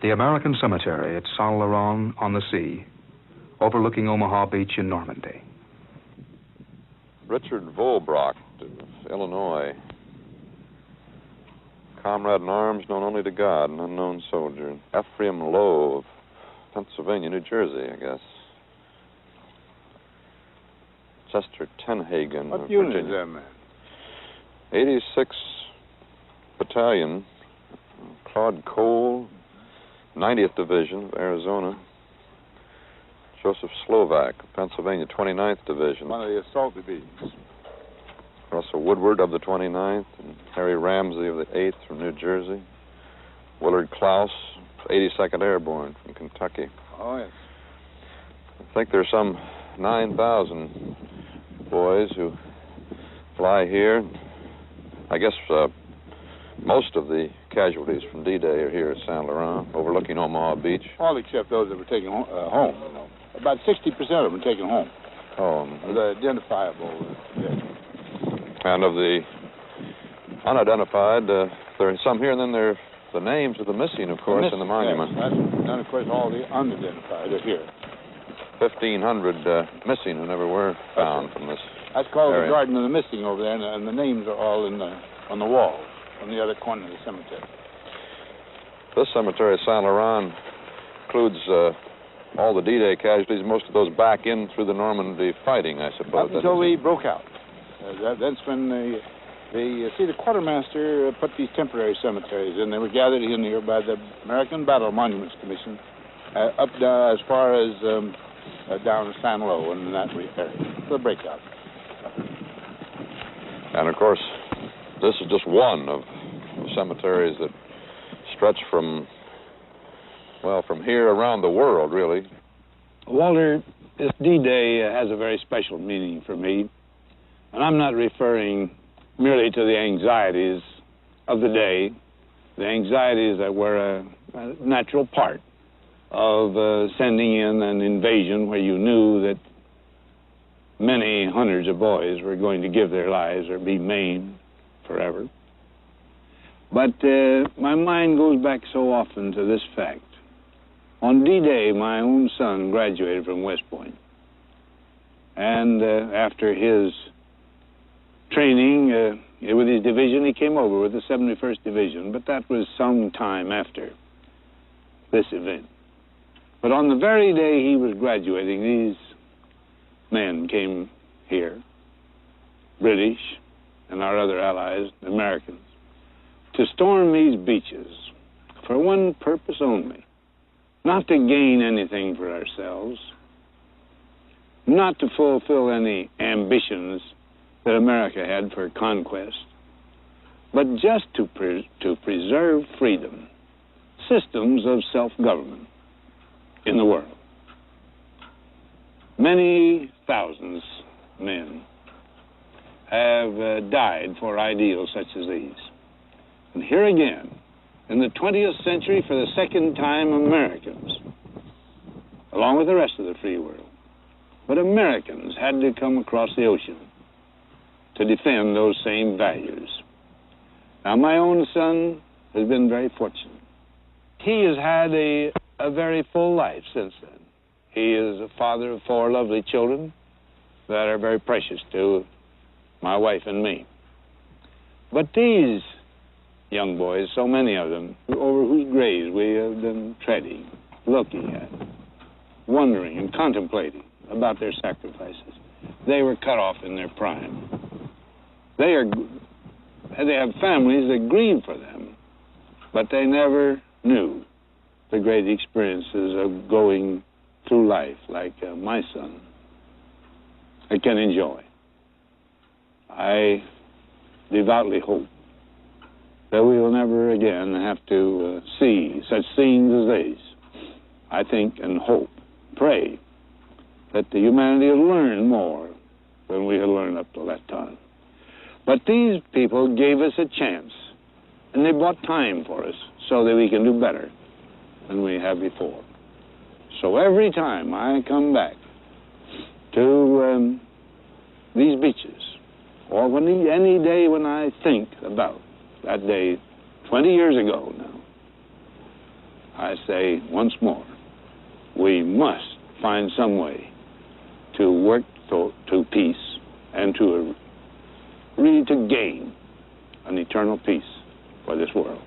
The American Cemetery at Saint-Laurent on the sea, overlooking Omaha Beach in Normandy. Richard Volbrock of Illinois. Comrade in arms known only to God, an unknown soldier. Ephraim Lowe of Pennsylvania, New Jersey, I guess. Chester Tenhagen What of unit Virginia. is that, man? 86 Battalion. Claude Cole, 90th Division of Arizona. Joseph Slovak of Pennsylvania, 29th Division. One of the assault divisions. Russell Woodward of the 29th, and Harry Ramsey of the 8th from New Jersey. Willard Klaus, 82nd Airborne from Kentucky. Oh, yes. I think there's some 9,000 boys who fly here. I guess most of the casualties from D-Day are here at Saint-Laurent, overlooking Omaha Beach. All except those that were taken home, you know. About 60% of them were taken home. They're identifiable. Yes. And of the unidentified, there are some here, and then there are the names of the missing, of course, in the monument. Yes. And, of course, all the unidentified are here. 1,500 missing who never were found from this That's called area. the Garden of the Missing over there, and the names are all on the wall on the other corner of the cemetery. This cemetery, Saint-Laurent, includes all the D-Day casualties, most of those back in through the Normandy fighting, I suppose. Up until we broke out. That's when the quartermaster put these temporary cemeteries in. They were gathered in here by the American Battle Monuments Commission, up as far as down to San Lo and in that area, for the breakout. And, of course, this is just one of cemeteries that stretch from here around the world, really. Walter, this D-Day has a very special meaning for me. And I'm not referring merely to the anxieties of the day, the anxieties that were a natural part of sending in an invasion where you knew that many hundreds of boys were going to give their lives or be maimed forever. But my mind goes back so often to this fact. On D-Day, my own son graduated from West Point. And after his training with his division, he came over with the 71st Division, but that was some time after this event. But on the very day he was graduating, these men came here, British and our other allies, Americans, to storm these beaches for one purpose only, not to gain anything for ourselves, not to fulfill any ambitions that America had for conquest, but just to preserve freedom, systems of self-government in the world. Many thousands of men have died for ideals such as these. And here again, in the 20th century, for the second time, Americans, along with the rest of the free world, but Americans had to come across the ocean to defend those same values. Now, my own son has been very fortunate. He has had a very full life since then. He is a father of 4 lovely children that are very precious to my wife and me. But these young boys, so many of them, over whose graves we have been treading, looking at, wondering and contemplating about their sacrifices, they were cut off in their prime. They have families that grieve for them, but they never knew the great experiences of going through life like my son can enjoy. I devoutly hope that we will never again have to see such scenes as these. I think and hope, pray, that the humanity will learn more than we had learned up to that time. But these people gave us a chance, and they bought time for us so that we can do better than we have before. So every time I come back to these beaches, or any day when I think about that day 20 years ago now, I say once more, we must find some way to work to peace and to really to gain an eternal peace for this world.